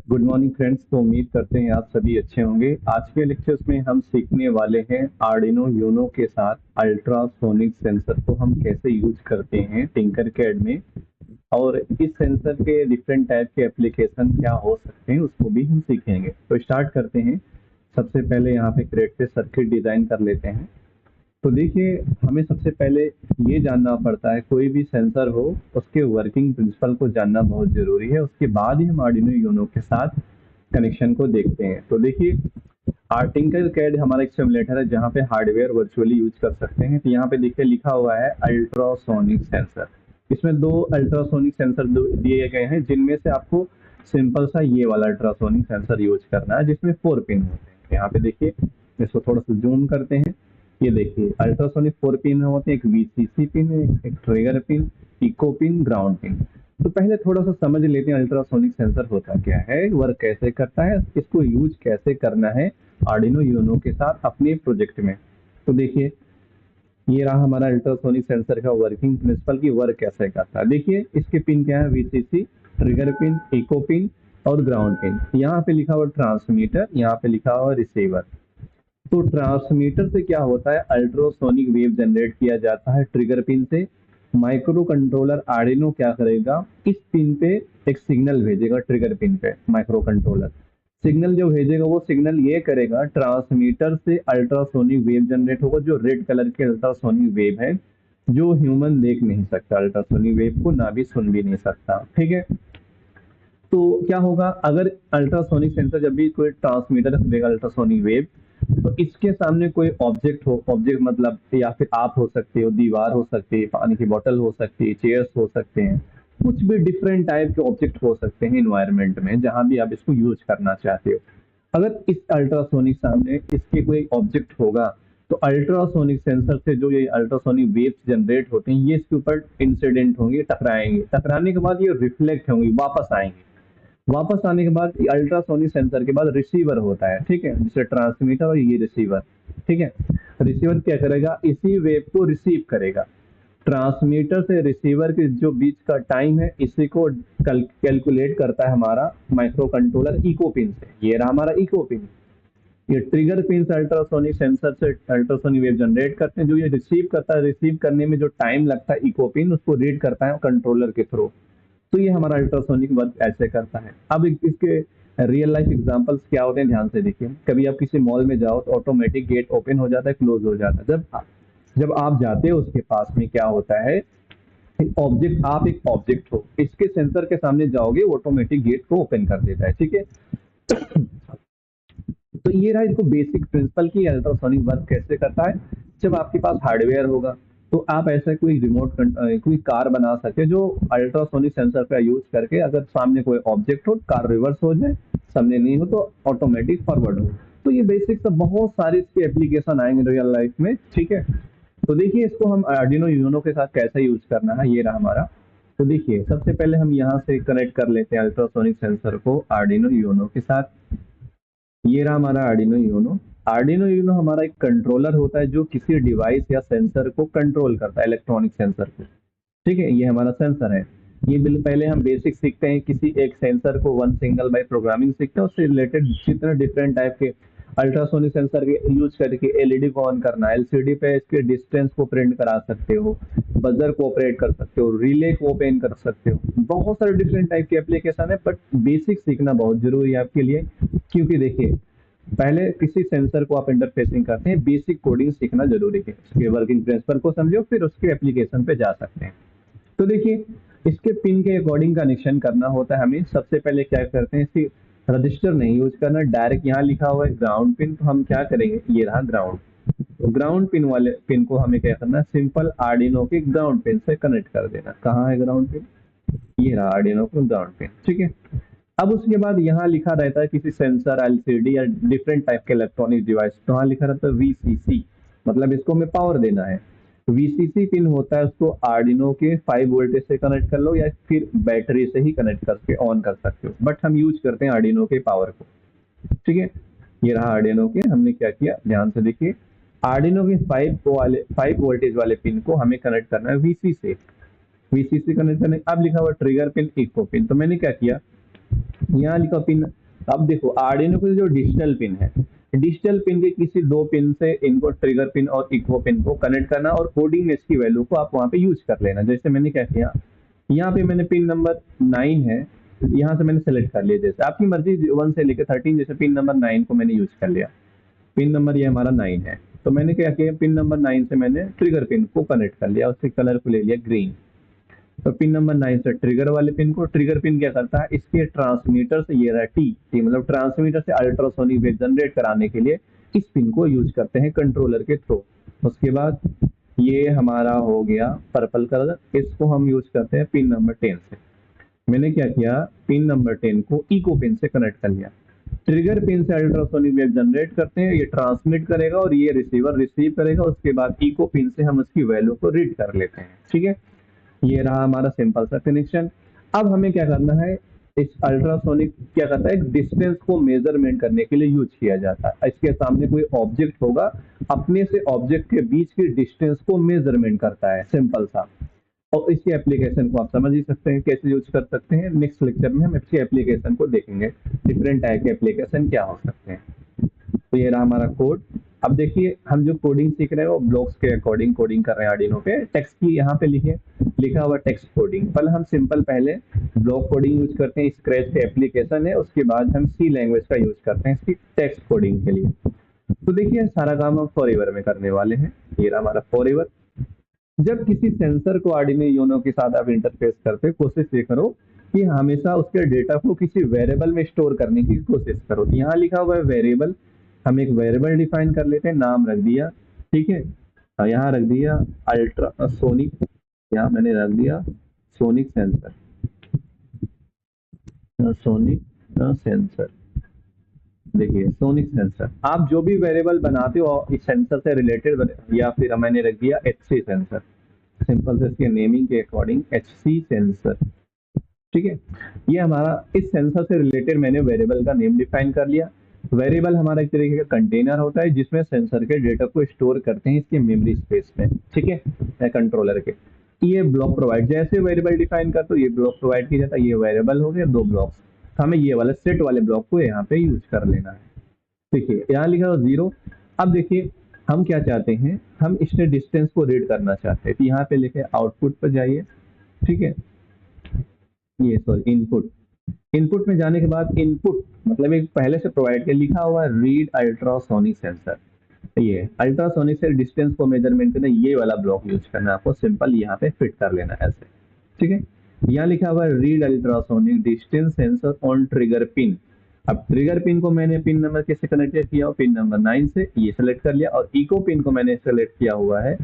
Good morning friends. तो उम्मीद करते हैं आप सभी अच्छे होंगे। आज के लेक्चर्स में हम सीखने वाले हैं आर्डिनो यूनो के साथ अल्ट्रासोनिक सेंसर को हम कैसे यूज करते हैं टिंकरकैड में, और इस सेंसर के डिफरेंट टाइप के एप्लीकेशन क्या हो सकते हैं उसको भी हम सीखेंगे। तो स्टार्ट करते हैं। सबसे पहले यहाँ पे ग्रिड पे सर्किट डिजाइन कर लेते हैं। तो देखिए, हमें सबसे पहले ये जानना पड़ता है, कोई भी सेंसर हो उसके वर्किंग प्रिंसिपल को जानना बहुत जरूरी है। उसके बाद ही हम आर्डिनो यूनो के साथ कनेक्शन को देखते हैं। तो देखिए, टिंकरकैड हमारा एक सिमुलेटर है जहाँ पे हार्डवेयर वर्चुअली यूज कर सकते हैं। तो यहाँ पे देखिए लिखा हुआ है अल्ट्रासोनिक सेंसर। इसमें दो अल्ट्रासोनिक सेंसर दिए गए हैं, जिनमें से आपको सिंपल सा ये वाला अल्ट्रासोनिक सेंसर यूज करना है, जिसमें 4 पिन होते हैं। यहाँ पे देखिए, इसको थोड़ा सा जूम करते हैं। ये देखिए, अल्ट्रासोनिक 4 पिन होते हैं। एक वीसीसी पिन है, एक trigger pin, eco pin, ground pin. तो पहले थोड़ा सा समझ लेते हैं अल्ट्रासोनिक सेंसर होता क्या है, वर्क कैसे करता है, इसको यूज कैसे करना है आर्डिनो यूनो के साथ अपने प्रोजेक्ट में। तो देखिए, ये रहा हमारा अल्ट्रासोनिक सेंसर का वर्किंग प्रिंसिपल की वर्क कैसे करता है। देखिए, इसके पिन क्या है, VCC, trigger pin, eco pin और ग्राउंड पिन। यहाँ पे लिखा हुआ ट्रांसमीटर, यहाँ पे लिखा हुआ रिसीवर। तो ट्रांसमीटर से क्या होता है, अल्ट्रासोनिक वेव जनरेट किया जाता है ट्रिगर पिन से। माइक्रो कंट्रोलर आर्डिनो क्या करेगा, इस पिन पे एक सिग्नल भेजेगा, ट्रिगर पिन पे माइक्रो कंट्रोलर सिग्नल जो भेजेगा, वो सिग्नल ये करेगा, ट्रांसमीटर से अल्ट्रासोनिक वेव जनरेट होगा, जो रेड कलर के अल्ट्रासोनिक वेव है, जो ह्यूमन देख नहीं सकता, अल्ट्रासोनिक वेव को ना भी सुन भी नहीं सकता। ठीक है। तो क्या होगा, अगर अल्ट्रासोनिक सेंसर जब भी कोई ट्रांसमीटर देगा अल्ट्रासोनिक वेव, तो इसके सामने कोई ऑब्जेक्ट हो, ऑब्जेक्ट मतलब या फिर आप हो सकते हो, दीवार हो सकती है, पानी की बोतल हो सकती है, चेयर्स हो सकते हैं, कुछ भी डिफरेंट टाइप के ऑब्जेक्ट हो सकते हैं इन्वायरमेंट में जहां भी आप इसको यूज करना चाहते हो। अगर इस अल्ट्रासोनिक सामने इसके कोई ऑब्जेक्ट होगा, तो अल्ट्रासोनिक सेंसर से जो ये अल्ट्रासोनिक वेव्स जनरेट होते हैं, ये इसके ऊपर इंसिडेंट होंगे, टकराएंगे। टकराने के बाद ये रिफ्लेक्ट होंगे, वापस आएंगे। वापस आने के बाद अल्ट्रासोनिक सेंसर के बाद रिसीवर होता है। ठीक है, जिसे ट्रांसमीटर और ये रिसीवर। ठीक है। रिसीवर क्या करेगा, इसी वेव को रिसीव करेगा। ट्रांसमीटर से रिसीवर के जो बीच का टाइम है, इसी को कैलकुलेट करता है हमारा माइक्रो कंट्रोलर इको पिन से। ये रहा हमारा इको पिन। ये ट्रिगर पिन से अल्ट्रासोनिक सेंसर से अल्ट्रासोनिक वेव जनरेट करते हैं, जो ये रिसीव करता है। रिसीव करने में जो टाइम लगता है, इको पिन उसको रीड करता है कंट्रोलर के थ्रू। तो ये हमारा अल्ट्रासोनिक वर्क ऐसे करता है। अब इसके रियल लाइफ एग्जांपल्स क्या होते हैं, ध्यान से देखिए। कभी आप किसी मॉल में जाओ तो ऑटोमेटिक गेट ओपन हो जाता है, क्लोज हो जाता है। जब आप जाते हो उसके पास में क्या होता है, ऑब्जेक्ट, आप एक ऑब्जेक्ट हो, इसके सेंसर के सामने जाओगे, ऑटोमेटिक गेट को ओपन कर देता है। ठीक है। तो ये रहा इसको बेसिक प्रिंसिपल की अल्ट्रासोनिक वर्क कैसे करता है। जब आपके पास हार्डवेयर होगा, तो आप ऐसा कोई कोई कार बना सकते हैं जो अल्ट्रासोनिक सेंसर का यूज करके, अगर सामने कोई ऑब्जेक्ट हो, कार रिवर्स हो जाए, सामने नहीं हो तो ऑटोमेटिक फॉरवर्ड हो। तो ये बेसिक सब बहुत सारे इसके एप्लीकेशन आएंगे रियल लाइफ में। ठीक है। तो देखिए, इसको हम आर्डिनो यूनो के साथ कैसे यूज करना है, ये रहा हमारा। तो देखिए, सबसे पहले हम यहाँ से कनेक्ट कर लेते हैं अल्ट्रासोनिक सेंसर को आर्डिनो यूनो के साथ। ये रहा हमारा आर्डिनो यूनो। आर्डिनो यूनो हमारा एक कंट्रोलर होता है जो किसी डिवाइस या सेंसर को कंट्रोल करता है, इलेक्ट्रॉनिक सेंसर को। ठीक है, ये हमारा सेंसर है। ये पहले हम बेसिक सीखते हैं, किसी एक सेंसर को वन सिंगल बाय प्रोग्रामिंग सीखते हैं, उससे रिलेटेड जितने डिफरेंट टाइप के अल्ट्रासोनिक सेंसर के यूज करके एलईडी को ऑन करना, एलसीडी पे इसके डिस्टेंस को प्रिंट करा सकते हो, बजर को ऑपरेट कर सकते हो, रिले को ओपन कर सकते हो। बहुत सारे डिफरेंट टाइप के एप्लीकेशन है, बट बेसिक सीखना बहुत जरूरी है आपके लिए। क्योंकि देखिए, पहले किसी सेंसर को आप इंटरफेसिंग करते हैं, बेसिक कोडिंग सीखना जरूरी है। उसके वर्किंग प्रिंसिपल को समझो, फिर उसके एप्लीकेशन पे जा सकते हैं। तो देखिए, इसके पिन के अकॉर्डिंग कनेक्शन करना होता है हमें। सबसे पहले क्या करते हैं, इसकी रजिस्टर नहीं यूज करना, डायरेक्ट यहाँ लिखा हुआ है ग्राउंड पिन, तो हम क्या करेंगे, ये रहा ग्राउंड। तो ग्राउंड पिन वाले पिन को हमें क्या करना है, सिंपल आर्डिनो के ग्राउंड पिन से कनेक्ट कर देना। कहाँ है ग्राउंड पिन, ये रहा आर्डिनो का ग्राउंड पिन। ठीक है। अब उसके बाद यहाँ लिखा रहता है किसी सेंसर, एलसीडी या डिफरेंट टाइप के इलेक्ट्रॉनिक डिवाइस, तो यहाँ लिखा रहता है वीसीसी, मतलब इसको हमें पावर देना है। वीसीसी पिन होता है, उसको आर्डिनो के 5 वोल्टेज से कनेक्ट कर लो, या फिर बैटरी से ही कनेक्ट करके ऑन कर सकते हो, बट हम यूज करते हैं आर्डिनो के पावर को। ठीक है। ये रहा आर्डिनो के, हमने क्या किया, ध्यान से देखिए। आर्डिनो के 5 वोल्टेज वाले पिन को हमें कनेक्ट करना है वीसीसी कनेक्ट करने। अब लिखा हुआ ट्रिगर पिन, इको पिन, तो मैंने क्या किया, यहाँ लिखा पिन। अब देखो आर्डिनो के जो डिजिटल पिन है, डिजिटल पिन के किसी दो पिन से इनको ट्रिगर पिन और इको पिन को कनेक्ट करना और कोडिंग में इसकी वैल्यू को आप वहाँ पे यूज कर लेना। जैसे मैंने क्या किया, यहाँ पे मैंने पिन नंबर 9 है, यहाँ से मैंने सेलेक्ट कर लिया। जैसे आपकी मर्जी 1 से लेकर 13, जैसे पिन नंबर 9 को मैंने यूज कर लिया। पिन नंबर ये हमारा 9 है, तो मैंने क्या किया, पिन नंबर 9 से मैंने ट्रिगर पिन को कनेक्ट कर लिया, उसके कलर को ले लिया ग्रीन। तो पिन नंबर 9 से ट्रिगर वाले पिन को, ट्रिगर पिन क्या करता है, इसके ट्रांसमीटर से ये रहा टी, मतलब ट्रांसमीटर से अल्ट्रासोनिक वेव जनरेट कराने के लिए इस पिन को यूज करते हैं कंट्रोलर के थ्रू। उसके बाद ये हमारा हो गया पर्पल कलर, इसको हम यूज करते हैं पिन नंबर 10 से। मैंने क्या किया, पिन नंबर 10 को इको पिन से कनेक्ट कर लिया। ट्रिगर पिन से अल्ट्रासोनिक वेव जनरेट करते हैं, ये ट्रांसमिट करेगा और ये रिसीवर रिसीव करेगा। उसके बाद इको पिन से हम उसकी वैल्यू को रीड कर लेते हैं। ठीक है, ये रहा हमारा सिंपल सा कनेक्शन। अब हमें क्या करना है, इस अल्ट्रासोनिक क्या करता है, डिस्टेंस को मेजरमेंट करने के लिए यूज किया जाता है। इसके सामने कोई ऑब्जेक्ट होगा, अपने से ऑब्जेक्ट के बीच की डिस्टेंस को मेजरमेंट करता है, सिंपल सा। और इसकी एप्लीकेशन को आप समझ ही सकते हैं कैसे यूज कर सकते हैं। नेक्स्ट लेक्चर में हम इसकी एप्लीकेशन को देखेंगे, डिफरेंट टाइप के एप्लीकेशन क्या हो सकते हैं। तो ये रहा हमारा कोड। अब देखिए हम जो कोडिंग सीख रहे हैं वो ब्लॉक्स के अकॉर्डिंग कोडिंग कर रहे हैं आर्डिनो पे। टेक्स्ट की यहाँ पे लिखा हुआ टेक्स्ट कोडिंग। पहले पहले ब्लॉक कोडिंग यूज करते हैं, स्क्रैच पे एप्लीकेशन है, उसके बाद हम सी लैंग्वेज का यूज करते हैं इसकी टेक्स्ट कोडिंग के लिए। तो देखिए सारा काम हम फॉरएवर में करने वाले हैं। ये रहा हमारा फॉरएवर। जब किसी सेंसर को आर्डिनो यूनो के साथ आप इंटरफेस करते हो, कोशिश ये करो कि हमेशा उसके डेटा को किसी वेरिएबल में स्टोर करने की कोशिश करो। यहाँ लिखा हुआ है वेरिएबल, हम एक वेरिएबल डिफाइन कर लेते हैं, नाम रख दिया। ठीक है, यहाँ रख दिया अल्ट्रासोनिक, यहाँ मैंने रख दिया सोनिक सेंसर, सोनिक सेंसर। देखिए सोनिक सेंसर, आप जो भी वेरिएबल बनाते हो इस सेंसर से रिलेटेड, या फिर मैंने रख दिया एचसी सेंसर, सिंपल से इसके नेमिंग के अकॉर्डिंग एचसी सेंसर। ठीक है, ये हमारा इस सेंसर से रिलेटेड मैंने वेरिएबल का नेम डिफाइन कर लिया। वेरिएबल हमारा एक तरीके का कंटेनर होता है जिसमें सेंसर के डेटा को स्टोर करते हैं इसके मेमोरी स्पेस में। ठीक है, कंट्रोलर के ये ब्लॉक प्रोवाइड, जैसे वेरिएबल डिफाइन कर तो ये ब्लॉक प्रोवाइड किया जाता है। ये वेरिएबल हो गया 2 ब्लॉक्स, हमें ये वाला सेट वाले ब्लॉक को यहाँ पे यूज कर लेना है। देखिए यहाँ लिखा हो 0। अब देखिए हम क्या चाहते हैं, हम इससे डिस्टेंस को रीड करना चाहते हैं, तो यहाँ पे लिखे आउटपुट पर जाइए। ठीक है, ये सॉरी इनपुट, इनपुट में जाने के बाद इनपुट मतलब एक पहले से प्रोवाइड किया लिखा हुआ रीड अल्ट्रासोनिक सेंसर। ये अल्ट्रासोनिक से डिस्टेंस को मेजरमेंट करना, ये वाला ब्लॉक यूज करना है आपको, सिंपल यहाँ पे फिट कर लेना है ऐसे। ठीक है, यहाँ लिखा हुआ है read ultrasonic distance sensor on trigger pin. अब ट्रिगर पिन को मैंने पिन नंबर किससे कनेक्ट किया, पिन नंबर 9 से, ये सेलेक्ट कर लिया। और इको पिन को मैंने सेलेक्ट किया हुआ है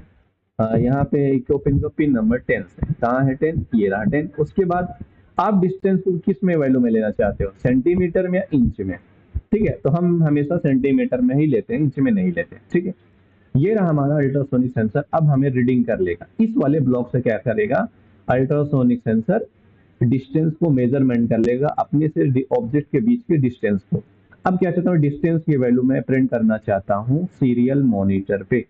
यहाँ पे इको पिन को पिन नंबर 10 से। कहाँ है 10, ये रहा 10। उसके बाद आप डिस्टेंस को किस में वैल्यू में लेना चाहते हो, सेंटीमीटर में या इंच में। ठीक है, तो हम हमेशा सेंटीमीटर में ही लेते हैं, इंच में नहीं लेते। ठीक है, ये रहा हमारा अल्ट्रासोनिक सेंसर। अब हमें रीडिंग कर लेगा, इस वाले ब्लॉक से क्या करेगा, अल्ट्रासोनिक सेंसर डिस्टेंस को मेजरमेंट कर लेगा अपने से ऑब्जेक्ट के बीच के डिस्टेंस को। अब क्या चाहता हूँ, डिस्टेंस की वैल्यू मैं प्रिंट करना चाहता हूँ सीरियल मॉनिटर पे।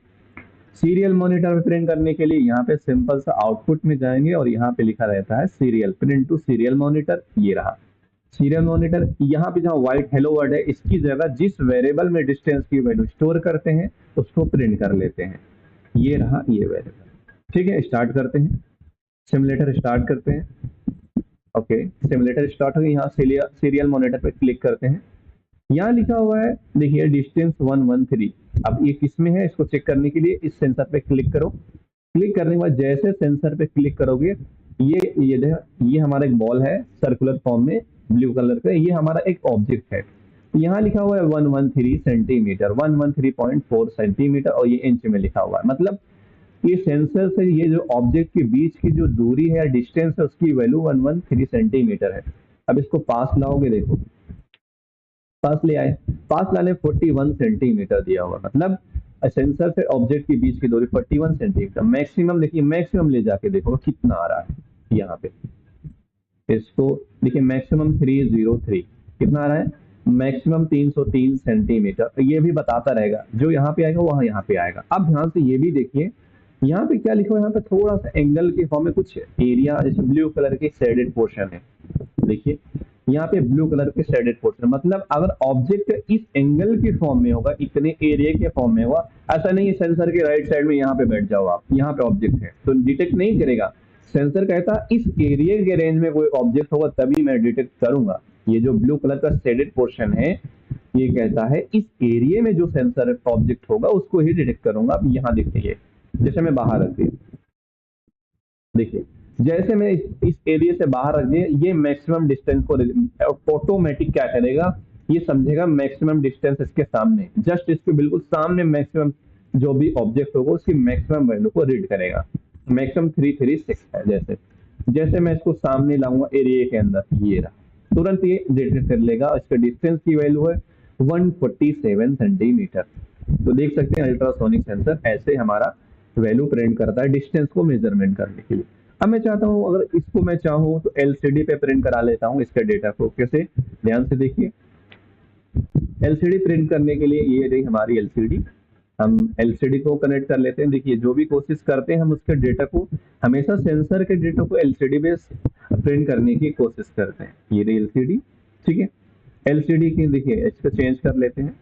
सीरियल मॉनिटर में प्रिंट करने के लिए यहाँ पे सिंपल सा आउटपुट में जाएंगे और यहाँ पे लिखा रहता है serial, print to serial monitor. ये रहा सीरियल मॉनिटर। यहाँ पे जहाँ व्हाइट हेलो वर्ड है, इसकी जगह जिस वेरिएबल में डिस्टेंस की वैल्यू स्टोर करते हैं उसको प्रिंट कर लेते हैं। ये रहा ये वेरिएबल। ठीक है, स्टार्ट करते हैं, सिमुलेटर स्टार्ट करते हैं। ओके, सिमुलेटर स्टार्ट हो गया। यहाँ सीरियल मॉनिटर पे क्लिक करते हैं। यहाँ लिखा हुआ है देखिए डिस्टेंस 113। अब ये किसमें है, इसको चेक करने के लिए इस सेंसर पे क्लिक करो। क्लिक करने के बाद जैसे सेंसर पे क्लिक करोगे, ये हमारा एक बॉल है सर्कुलर फॉर्म में ब्लू कलर का, ये हमारा एक ऑब्जेक्ट है। तो यहाँ लिखा हुआ है 113 सेंटीमीटर, 113.4 सेंटीमीटर, और ये इंच में लिखा हुआ है। मतलब ये सेंसर से ये जो ऑब्जेक्ट के बीच की जो दूरी है या डिस्टेंस है उसकी वैल्यू 113 सेंटीमीटर है। अब इसको पास लाओगे, देखो पास ले आए, पास लाने 41 सेंटीमीटर दिया हुआ, मतलब सेंसर से ऑब्जेक्ट के बीच की दूरी 41 सेंटीमीटर। मैक्सिमम देखिए, मैक्सिमम ले जाके देखो कितना आ रहा है। यहाँ पे इसको देखिए मैक्सिमम 303 कितना आ रहा है, मैक्सिमम 303 सेंटीमीटर। तो ये भी बताता रहेगा, जो यहाँ पे आएगा वहां यहाँ पे आएगा। अब ध्यान से ये भी देखिए यहाँ पे क्या लिखा है, यहाँ पे थोड़ा सा एंगल के फॉर्म में कुछ एरिया जैसे ब्लू कलर के शेडेड पोर्शन है। देखिए यहाँ पे ब्लू कलर के शेडेड पोर्शन, मतलब अगर ऑब्जेक्ट इस एंगल के फॉर्म में होगा, इतने एरिया के फॉर्म में होगा, ऐसा नहीं है सेंसर के राइट साइड में यहाँ पे बैठ जाओ आप, यहाँ पे ऑब्जेक्ट है तो डिटेक्ट नहीं करेगा। सेंसर कहता इस एरिया के रेंज में कोई ऑब्जेक्ट होगा तभी मैं डिटेक्ट करूंगा। ये जो ब्लू कलर का शेडेड पोर्शन है ये कहता है इस एरिया में जो सेंसर ऑब्जेक्ट होगा उसको ही डिटेक्ट करूंगा। अब यहाँ देखिए, जैसे मैं बाहर रख दिया, देखिए जैसे मैं इस एरिया से बाहर रख दिया, ये मैक्सिमम डिस्टेंस को ऑटोमेटिक क्या करेगा, ये समझेगा मैक्सिमम डिस्टेंस इसके सामने, जस्ट इसके बिल्कुल सामने मैक्सिमम जो भी ऑब्जेक्ट होगा उसकी मैक्सिमम वैल्यू को रीड करेगा। मैक्सिमम 336 है। जैसे जैसे मैं इसको सामने लाऊंगा एरिया के अंदर, ये रहा, तुरंत ये डिटेक्ट कर लेगा। इसका डिस्टेंस की वैल्यू है 147 सेंटीमीटर। तो देख सकते हैं अल्ट्रासोनिक सेंसर ऐसे हमारा वैल्यू प्रिंट करता है डिस्टेंस को मेजरमेंट करने के लिए। अब मैं चाहता हूँ अगर इसको मैं चाहूँ तो एलसीडी पे प्रिंट करा लेता हूँ इसके डेटा को। कैसे, ध्यान से देखिए, एलसीडी प्रिंट करने के लिए ये रही हमारी एलसीडी। हम एलसीडी को कनेक्ट कर लेते हैं। देखिए जो भी कोशिश करते हैं हम उसके डेटा को, हमेशा सेंसर के डेटा को एलसीडी पे प्रिंट करने की कोशिश करते हैं। ये रही एलसीडी, ठीक है। एलसीडी की देखिए इसको चेंज कर लेते हैं,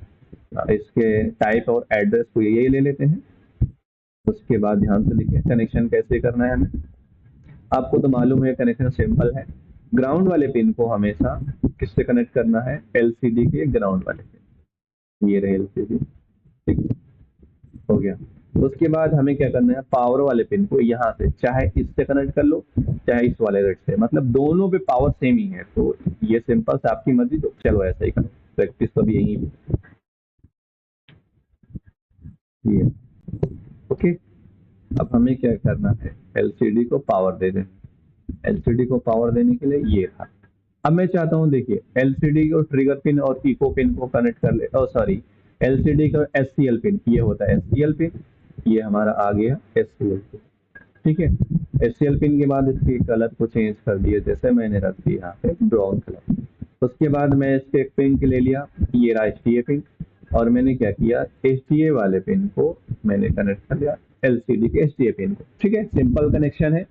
इसके टाइप और एड्रेस को यही ले लेते हैं। उसके बाद ध्यान से देखिए कनेक्शन कैसे करना है हमें, आपको तो मालूम है कनेक्शन सिंपल है। ग्राउंड वाले पिन को हमेशा किससे कनेक्ट करना है, एलसीडी के ग्राउंड वाले पिन। ये रहे एलसीडी, ठीक है, हो गया। उसके बाद हमें क्या करना है, पावर वाले पिन को यहाँ से चाहे इससे कनेक्ट कर लो चाहे इस वाले रेड से, मतलब दोनों पे पावर सेम ही है। तो ये सिंपल से आपकी मर्जी, तो चलो ऐसा ही करो, प्रैक्टिस तो भी यही है। ओके, अब हमें क्या करना है, एलसीडी को पावर दे देना। एलसीडी को पावर देने के लिए ये था। अब मैं चाहता हूँ देखिए एलसीडी को ट्रिगर पिन और इको पिन को कनेक्ट कर ले, सॉरी एलसीडी का एससीएल पिन, ये होता है एससीएल पिन, ये हमारा आ गया एससीएल पिन, ठीक है। एससीएल पिन के बाद इसके कलर को चेंज कर दिए, जैसे मैंने रख दिया यहाँ पे ब्राउन कलर। उसके बाद मैं इसके पिन ले लिया, ये रहा एचटीए पिन, और मैंने क्या किया, एचटीए वाले पिन को मैंने कनेक्ट कर लिया एलसीडी के एचटीए पिन को, ठीक है। सिंपल कनेक्शन है।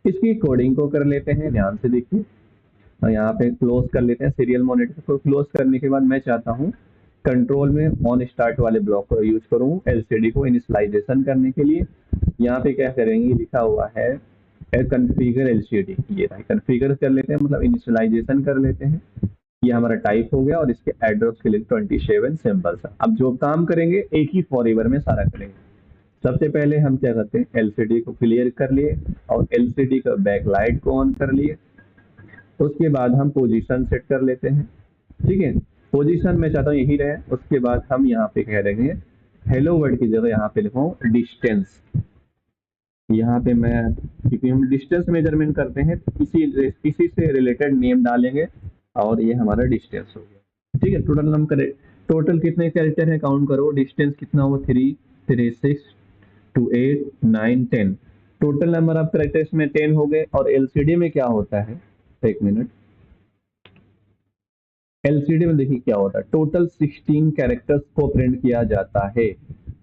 इसकी कोडिंग को कर लेते हैं, ध्यान से देखिए, यहाँ पे क्लोज कर लेते हैं सीरियल मॉनिटर को। क्लोज करने के बाद मैं चाहता हूँ कंट्रोल में ऑन स्टार्ट वाले ब्लॉक को यूज करूँ एलसीडी को इनिशियलाइजेशन करने के लिए। यहाँ पे क्या करेंगे, लिखा हुआ है कॉन्फ़िगर एलसीडी, ये कॉन्फ़िगर कर लेते हैं, मतलब इनिशियलाइजेशन कर लेते हैं। ये हमारा टाइप हो गया और इसके एड्रेस के लिए 27 सिंपल सा। अब जो काम करेंगे एक ही फॉरएवर में सारा करेंगे। सबसे पहले हम क्या करते हैं, एलसीडी को क्लियर कर लिए और एलसीडी का बैक लाइट को ऑन कर लिए। उसके बाद हम पोजीशन सेट कर लेते हैं, ठीक है। पोजीशन मैं चाहता हूँ यही रहे। उसके बाद हम यहाँ पे कह रहे हैं हेलो वर्ड की जगह यहाँ पे लिखूँ डिस्टेंस। यहाँ पे मैं, क्योंकि हम डिस्टेंस मेजरमेंट करते हैं, इसी से रिलेटेड नेम डालेंगे और ये हमारा डिस्टेंस हो गया, ठीक है। टोटल हम करें, टोटल कितने कैरेक्टर है काउंट करो, डिस्टेंस कितना हुआ 3, 3, 6, 2, 8, 9, 10। टोटल नंबर ऑफ कैरेक्टर्स में 10 हो गए। और एलसीडी में क्या होता है, एक मिनट, एलसीडी में देखिए क्या होता है, टोटल 16 कैरेक्टर्स को प्रिंट किया जाता है।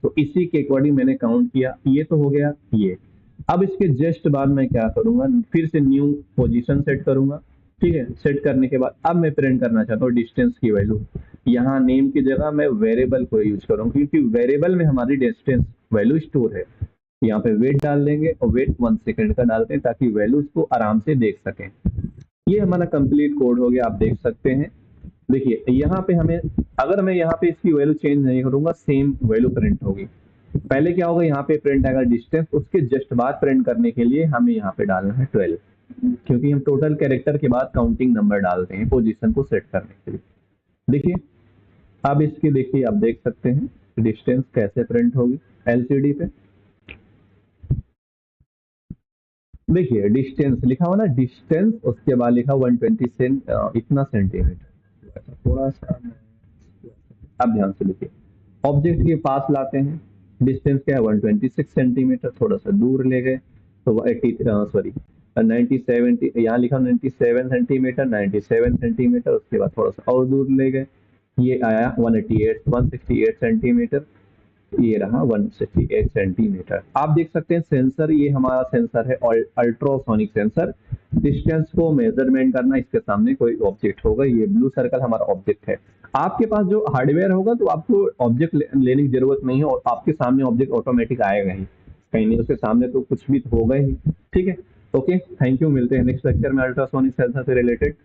तो इसी के अकॉर्डिंग मैंने काउंट किया, ये तो हो गया ये। अब इसके जस्ट बाद मैं क्या करूंगा, फिर से न्यू पोजीशन सेट करूंगा, ठीक है। सेट करने के बाद अब मैं प्रिंट करना चाहता हूँ डिस्टेंस की वैल्यू। यहाँ नेम की जगह मैं वेरिएबल को यूज करूंगा, क्योंकि वेरिएबल में हमारी डिस्टेंस वैल्यू स्टोर है। यहाँ पे वेट डाल देंगे और वेट 1 सेकंड का डालते हैं ताकि वैल्यू को आराम से देख सकें। ये हमारा कंप्लीट कोड हो गया, आप देख सकते हैं। देखिए यहाँ पे हमें, अगर मैं यहाँ पे इसकी वैल्यू चेंज नहीं करूंगा सेम वैल्यू प्रिंट होगी। पहले क्या होगा, यहाँ पे प्रिंट आएगा डिस्टेंस, उसके जस्ट बाद प्रिंट करने के लिए हमें यहाँ पे डालना है 12, क्योंकि हम टोटल कैरेक्टर के बाद काउंटिंग नंबर डालते हैं पोजीशन को सेट करने के लिए। देखिए अब इसकी, देखिए आप देख सकते हैं डिस्टेंस कैसे प्रिंट होगी एलसीडी पे। देखिए डिस्टेंस लिखा हुआ ना, डिस्टेंस, उसके बाद लिखा 120 इतना सेंटीमीटर, थोड़ा सा। अब ध्यान से लिखिए, ऑब्जेक्ट के पास लाते हैं, डिस्टेंस क्या है 126 सेंटीमीटर, थोड़ा सा दूर ले गए तो 97, यहाँ लिखा 97 सेंटीमीटर, 97 सेंटीमीटर, उसके बाद थोड़ा सा और दूर ले गए, ये आया 168 सेंटीमीटर। ये रहा 168 सेंटीमीटर। आप देख सकते हैं सेंसर, ये हमारा सेंसर है अल्ट्रासोनिक सेंसर। डिस्टेंस को मेजरमेंट करना, इसके सामने कोई ऑब्जेक्ट होगा, ये ब्लू सर्कल हमारा ऑब्जेक्ट है। आपके पास जो हार्डवेयर होगा तो आपको ऑब्जेक्ट लेने की जरूरत नहीं है, और आपके सामने ऑब्जेक्ट ऑटोमेटिक आएगा ही, कहीं नहीं उसके सामने तो कुछ भी होगा ही। ठीक है, ओके, थैंक यू, मिलते हैं नेक्स्ट लेक्चर में अल्ट्रासोनिक सेंसर से रिलेटेड।